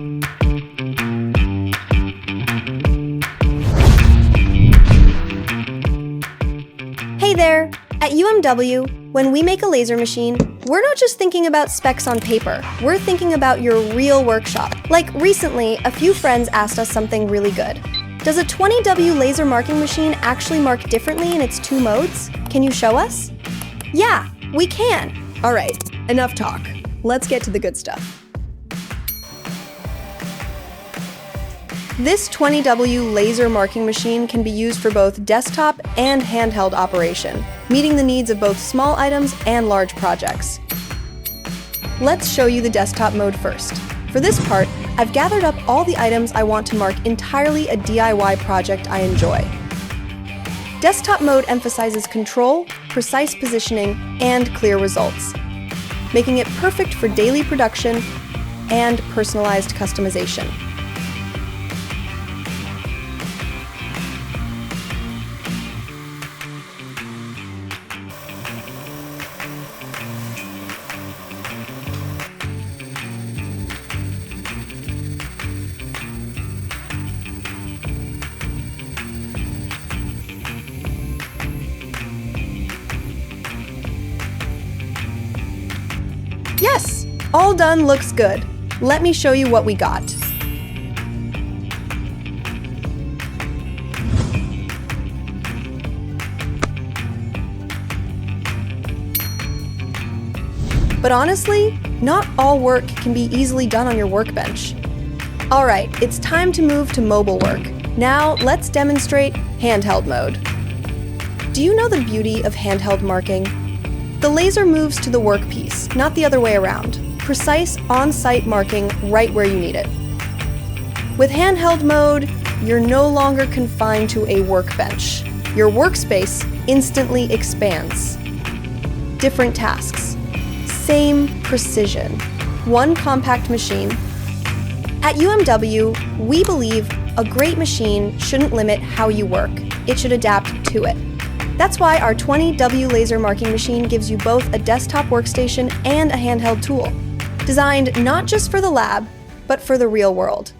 Hey there! At UMW, when we make a laser machine, we're not just thinking about specs on paper, we're thinking about your real workshop. Like recently, a few friends asked us something really good. Does a 20W laser marking machine actually mark differently in its two modes? Can you show us? Yeah, we can! Alright, enough talk. Let's get to the good stuff. This 20W laser marking machine can be used for both desktop and handheld operation, meeting the needs of both small items and large projects. Let's show you the desktop mode first. For this part, I've gathered up all the items I want to mark entirely a DIY project I enjoy. Desktop mode emphasizes control, precise positioning, and clear results, making it perfect for daily production and personalized customization. Yes! All done looks good. Let me show you what we got. But honestly, not all work can be easily done on your workbench. Alright, it's time to move to mobile work. Now, let's demonstrate handheld mode. Do you know the beauty of handheld marking? The laser moves to the workpiece, not the other way around. Precise, on-site marking right where you need it. With handheld mode, you're no longer confined to a workbench. Your workspace instantly expands. Different tasks. Same precision. One compact machine. At UMW, we believe a great machine shouldn't limit how you work. It should adapt to it. That's why our 20W laser marking machine gives you both a desktop workstation and a handheld tool, designed not just for the lab, but for the real world.